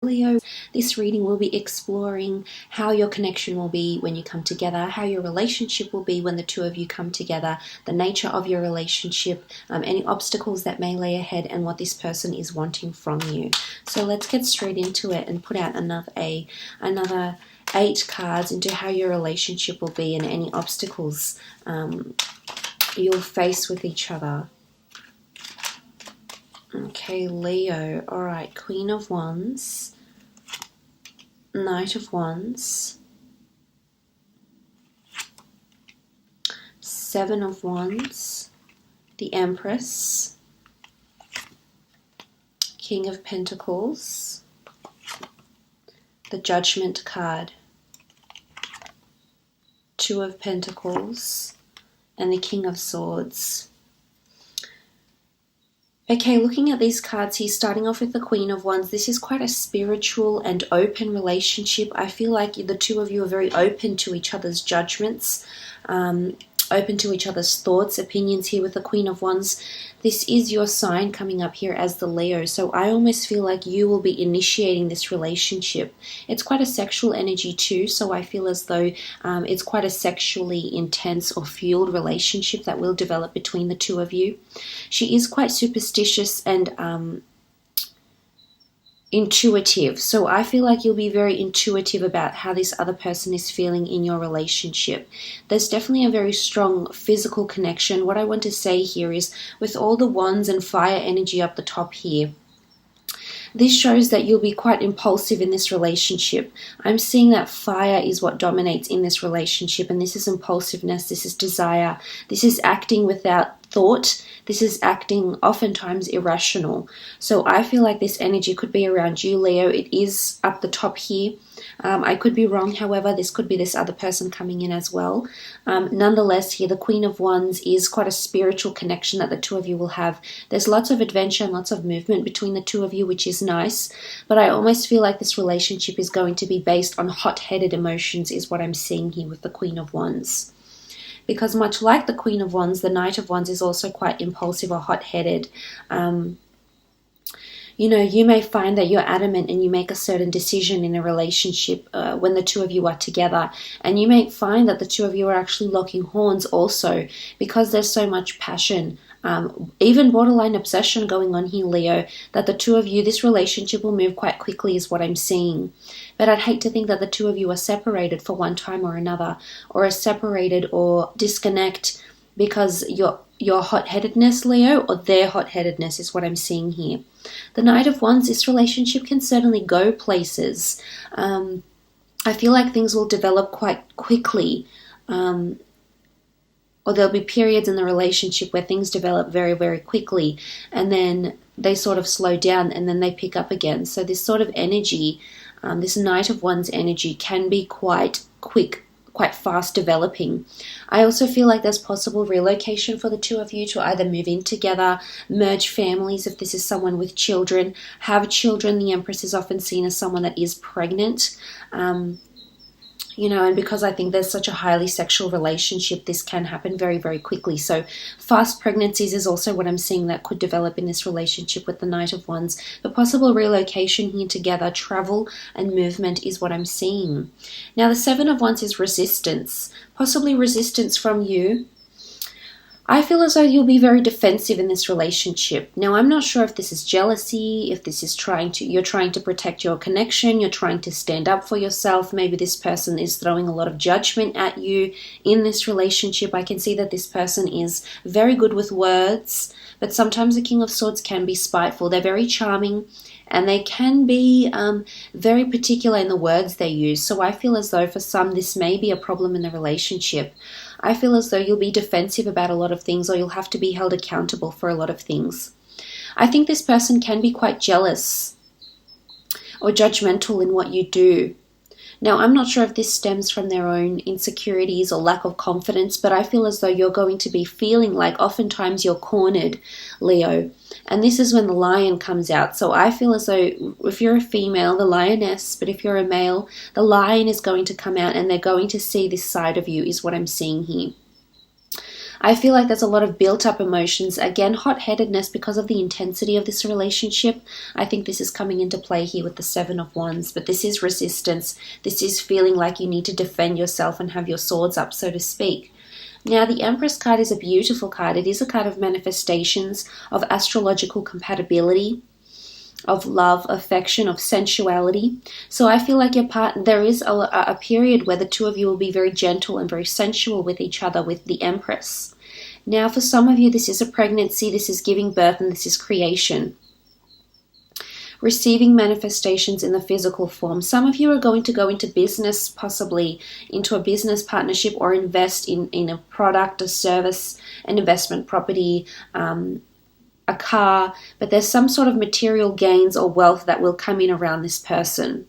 Leo, this reading will be exploring how your connection will be when you come together, how your relationship will be when the two of you come together, the nature of your relationship, any obstacles that may lay ahead, and what this person is wanting from you. So let's get straight into it and put out another 8 cards into how your relationship will be and any obstacles you'll face with each other. Okay, Leo. All right, Queen of Wands, Knight of Wands, 7 of Wands, the Empress, King of Pentacles, the Judgment card, 2 of Pentacles, and the King of Swords. Okay, looking at these cards here, starting off with the Queen of Wands, this is quite a spiritual and open relationship. I feel like the two of you are very open to each other's judgments, open to each other's thoughts, opinions here with the Queen of Wands. This is your sign coming up here as the Leo, so I almost feel like you will be initiating this relationship. It's quite a sexual energy too, so I feel as though it's quite a sexually intense or fueled relationship that will develop between the two of you. She is quite superstitious and intuitive, so I feel like you'll be very intuitive about how this other person is feeling in your relationship. There's definitely a very strong physical connection. What I want to say here is, with all the wands and fire energy up the top here, this shows that you'll be quite impulsive in this relationship. I'm seeing that fire is what dominates in this relationship, and this is impulsiveness, this is desire, this is acting without thought, this is acting oftentimes irrational. So I feel like this energy could be around you, Leo. It is up the top here. I could be wrong, however, this could be this other person coming in as well. Nonetheless, here the Queen of Wands is quite a spiritual connection that the two of you will have. There's lots of adventure and lots of movement between the two of you, which is nice, but I almost feel like this relationship is going to be based on hot-headed emotions, is what I'm seeing here with the Queen of Wands. Because much like the Queen of Wands, the Knight of Wands is also quite impulsive or hot-headed. You may find that you're adamant and you make a certain decision in a relationship when the two of you are together. And you may find that the two of you are actually locking horns also, because there's so much passion, even borderline obsession going on here, Leo, that the two of you, this relationship will move quite quickly is what I'm seeing. But I'd hate to think that the two of you are separated for one time or another, or are separated or disconnect because your hot-headedness, Leo, or their hot-headedness is what I'm seeing here. The Knight of Wands, this relationship can certainly go places. I feel like things will develop quite quickly, or there'll be periods in the relationship where things develop very, very quickly, and then they sort of slow down and then they pick up again. So this sort of energy, this Knight of Wands energy, can be quite quick, quite fast developing. I also feel like there's possible relocation for the two of you to either move in together, merge families if this is someone with children, have children. The Empress is often seen as someone that is pregnant. And because I think there's such a highly sexual relationship, this can happen very, very quickly. So fast pregnancies is also what I'm seeing that could develop in this relationship with the Knight of Wands. But possible relocation here together, travel and movement is what I'm seeing. Now the 7 of Wands is resistance, possibly resistance from you. I feel as though you'll be very defensive in this relationship. Now, I'm not sure if this is jealousy, if this is you're trying to protect your connection, you're trying to stand up for yourself. Maybe this person is throwing a lot of judgment at you in this relationship. I can see that this person is very good with words, but sometimes the King of Swords can be spiteful. They're very charming, and they can be very particular in the words they use. So I feel as though for some, this may be a problem in the relationship. I feel as though you'll be defensive about a lot of things, or you'll have to be held accountable for a lot of things. I think this person can be quite jealous or judgmental in what you do. Now, I'm not sure if this stems from their own insecurities or lack of confidence, but I feel as though you're going to be feeling like oftentimes you're cornered, Leo. And this is when the lion comes out. So I feel as though if you're a female, the lioness, but if you're a male, the lion is going to come out and they're going to see this side of you, is what I'm seeing here. I feel like there's a lot of built up emotions. Again, hot-headedness because of the intensity of this relationship. I think this is coming into play here with the Seven of Wands, but this is resistance. This is feeling like you need to defend yourself and have your swords up, so to speak. Now, the Empress card is a beautiful card. It is a card of manifestations, of astrological compatibility, of love, affection, of sensuality. So I feel like there is a period where the two of you will be very gentle and very sensual with each other, with the Empress. Now, for some of you, this is a pregnancy, this is giving birth, and this is creation. Receiving manifestations in the physical form. Some of you are going to go into business, possibly into a business partnership, or invest in a product, a service, an investment property, a car, but there's some sort of material gains or wealth that will come in around this person.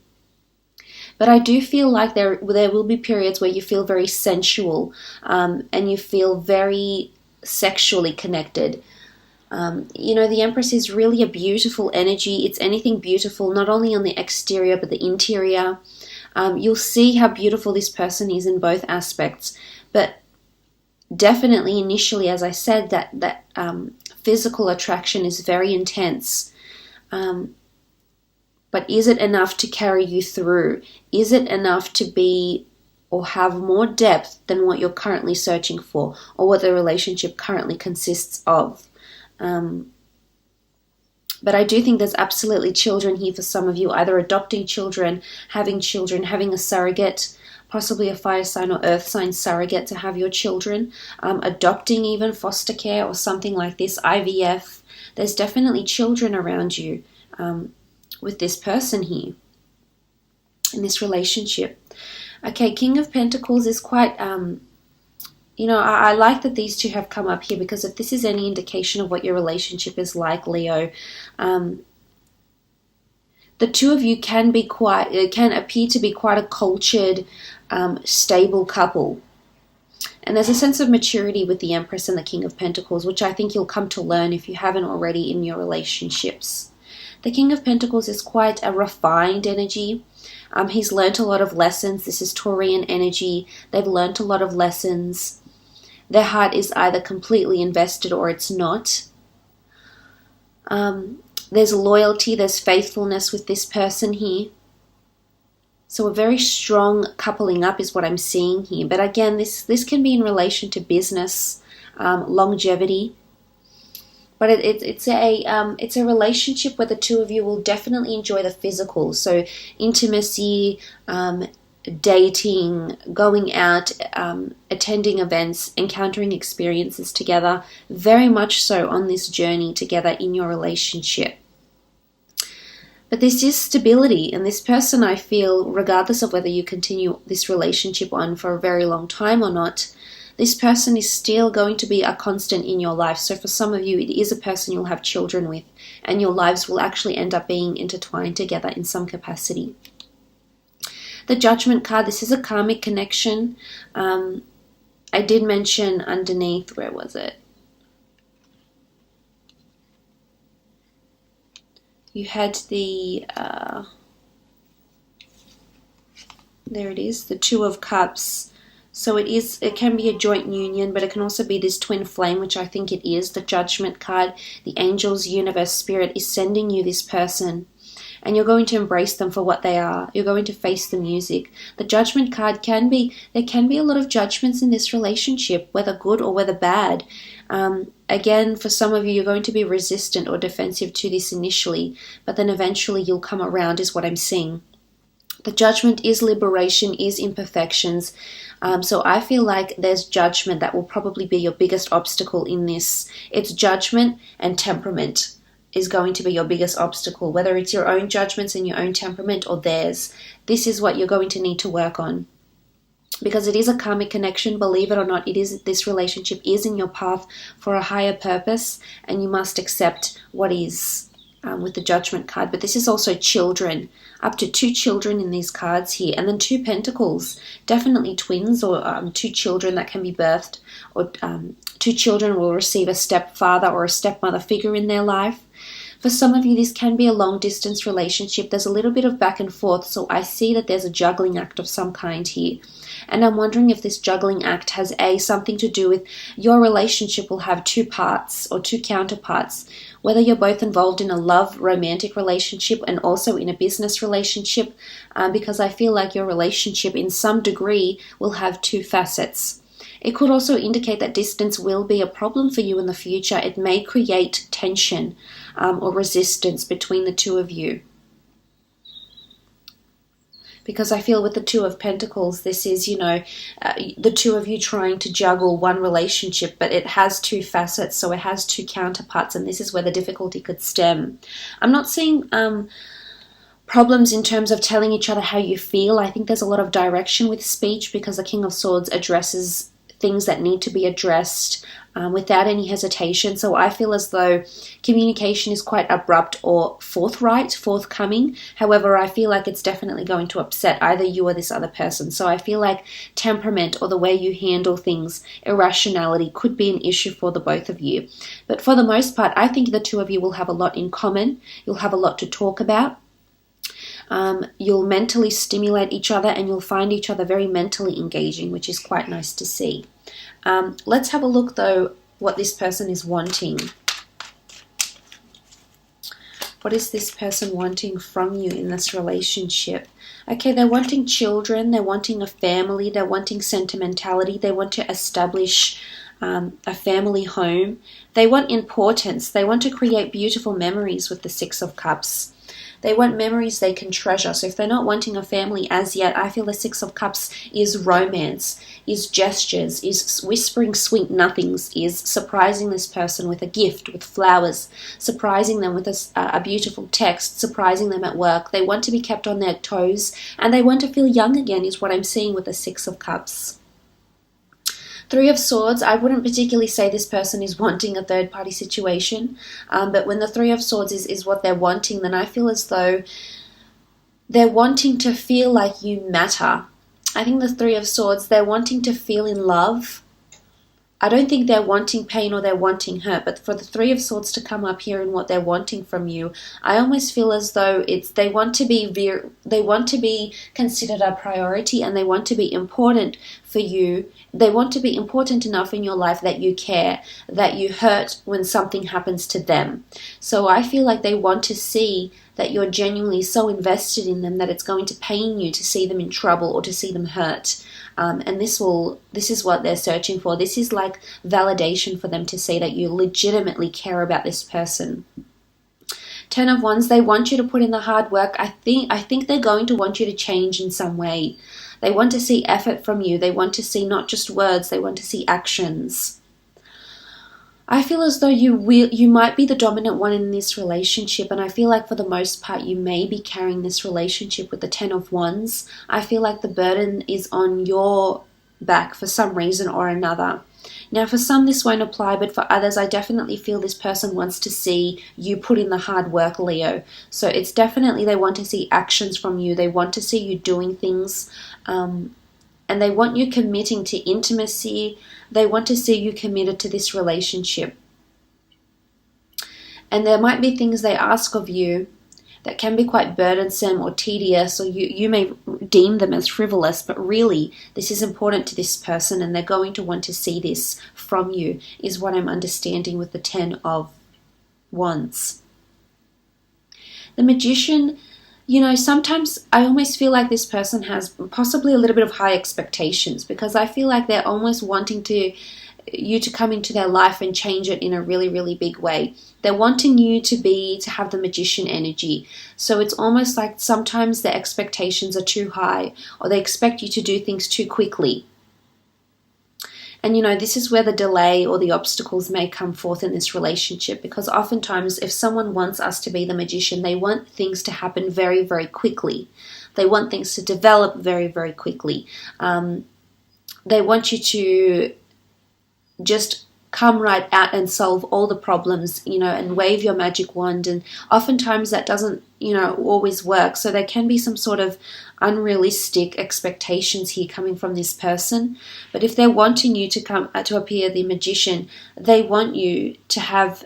But I do feel like there will be periods where you feel very sensual, and you feel very sexually connected. The Empress is really a beautiful energy. It's anything beautiful, not only on the exterior but the interior. You'll see how beautiful this person is in both aspects, but definitely initially, as I said, that physical attraction is very intense. But is it enough to carry you through? Is it enough to be or have more depth than what you're currently searching for, or what the relationship currently consists of? But I do think there's absolutely children here for some of you, either adopting children, having a surrogate, possibly a fire sign or earth sign surrogate to have your children, adopting even, foster care or something like this, IVF. There's definitely children around you with this person here in this relationship. Okay, King of Pentacles is quite, I like that these two have come up here, because if this is any indication of what your relationship is like, Leo, the two of you can appear to be quite a cultured, stable couple. And there's a sense of maturity with the Empress and the King of Pentacles, which I think you'll come to learn if you haven't already in your relationships. The King of Pentacles is quite a refined energy. He's learnt a lot of lessons. This is Taurian energy. They've learnt a lot of lessons. Their heart is either completely invested or it's not. There's loyalty, there's faithfulness with this person here. So a very strong coupling up is what I'm seeing here. But again, this can be in relation to business, longevity. But it's a relationship where the two of you will definitely enjoy the physical. So intimacy, dating, going out, attending events, encountering experiences together. Very much so on this journey together in your relationship. But this is stability, and this person, I feel, regardless of whether you continue this relationship on for a very long time or not, this person is still going to be a constant in your life. So for some of you, it is a person you'll have children with, and your lives will actually end up being intertwined together in some capacity. The Judgment card, this is a karmic connection. I did mention underneath, where was it? You had the, there it is, the Two of Cups. So it can be a joint union, but it can also be this twin flame, which I think it is. The Judgment card, the angels, universe, spirit is sending you this person, and you're going to embrace them for what they are. You're going to face the music. The Judgment card there can be a lot of judgments in this relationship, whether good or whether bad. Again, for some of you, you're going to be resistant or defensive to this initially, but then eventually you'll come around, is what I'm seeing. The Judgment is liberation, is imperfections. So I feel like there's judgment that will probably be your biggest obstacle in this. It's judgment and temperament is going to be your biggest obstacle, whether it's your own judgments and your own temperament or theirs. This is what you're going to need to work on. Because it is a karmic connection, believe it or not, this relationship is in your path for a higher purpose, and you must accept what is with the Judgment card. But this is also children, up to 2 children in these cards here, and then 2 pentacles, definitely twins or 2 children that can be birthed, or 2 children will receive a stepfather or a stepmother figure in their life. For some of you, this can be a long-distance relationship. There's a little bit of back and forth, so I see that there's a juggling act of some kind here. And I'm wondering if this juggling act has something to do with your relationship will have two parts or two counterparts, whether you're both involved in a love romantic relationship and also in a business relationship, because I feel like your relationship in some degree will have two facets. It could also indicate that distance will be a problem for you in the future. It may create tension or resistance between the two of you. Because I feel with the Two of Pentacles, this is, the two of you trying to juggle one relationship, but it has two facets, so it has two counterparts, and this is where the difficulty could stem. I'm not seeing problems in terms of telling each other how you feel. I think there's a lot of direction with speech, because the King of Swords addresses things that need to be addressed without any hesitation. So I feel as though communication is quite abrupt or forthcoming. However, I feel like it's definitely going to upset either you or this other person. So I feel like temperament or the way you handle things, irrationality, could be an issue for the both of you. But for the most part, I think the two of you will have a lot in common. You'll have a lot to talk about. You'll mentally stimulate each other, and you'll find each other very mentally engaging, which is quite nice to see. Let's have a look, though, what this person is wanting. What is this person wanting from you in this relationship? Okay, they're wanting children, they're wanting a family, they're wanting sentimentality, they want to establish a family home. They want importance, they want to create beautiful memories with the Six of Cups. They want memories they can treasure. So if they're not wanting a family as yet, I feel the Six of Cups is romance, is gestures, is whispering sweet nothings, is surprising this person with a gift, with flowers, surprising them with a beautiful text, surprising them at work. They want to be kept on their toes, and they want to feel young again, is what I'm seeing with the Six of Cups. Three of Swords, I wouldn't particularly say this person is wanting a third-party situation, but when the Three of Swords is what they're wanting, then I feel as though they're wanting to feel like you matter. I think the Three of Swords, they're wanting to feel in love. I don't think they're wanting pain or they're wanting hurt, but for the Three of Swords to come up here and what they're wanting from you, I almost feel as though they want to be considered a priority, and they want to be important for you. They want to be important enough in your life that you care, that you hurt when something happens to them. So I feel like they want to see that you're genuinely so invested in them that it's going to pain you to see them in trouble or to see them hurt. And this is what they're searching for. This is like validation for them to see that you legitimately care about this person. Ten of Wands, they want you to put in the hard work. I think they're going to want you to change in some way. They want to see effort from you. They want to see not just words, they want to see actions. I feel as though you might be the dominant one in this relationship, and I feel like for the most part you may be carrying this relationship with the Ten of Wands. I feel like the burden is on your back for some reason or another. Now for some this won't apply, but for others I definitely feel this person wants to see you put in the hard work, Leo. So it's definitely they want to see actions from you. They want to see you doing things, and they want you committing to intimacy. They want to see you committed to this relationship. And there might be things they ask of you that can be quite burdensome or tedious, or you may deem them as frivolous, but really this is important to this person, and they're going to want to see this from you, is what I'm understanding with the Ten of Wands. The Magician, sometimes I almost feel like this person has possibly a little bit of high expectations, because I feel like they're almost wanting you to come into their life and change it in a really, really big way. They're wanting you to have the Magician energy. So it's almost like sometimes their expectations are too high, or they expect you to do things too quickly. And this is where the delay or the obstacles may come forth in this relationship, because oftentimes if someone wants us to be the Magician, they want things to happen very, very quickly. They want things to develop very, very quickly. They want you to just come right out and solve all the problems, and wave your magic wand. And oftentimes that doesn't, always work. So there can be some sort of unrealistic expectations here coming from this person. But if they're wanting you to appear the Magician, they want you to have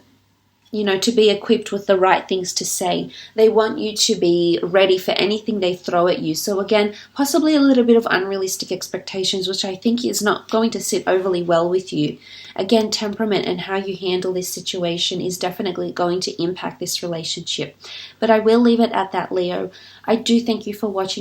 to be equipped with the right things to say. They want you to be ready for anything they throw at you. So again, possibly a little bit of unrealistic expectations, which I think is not going to sit overly well with you. Again, temperament and how you handle this situation is definitely going to impact this relationship. But I will leave it at that, Leo. I do thank you for watching.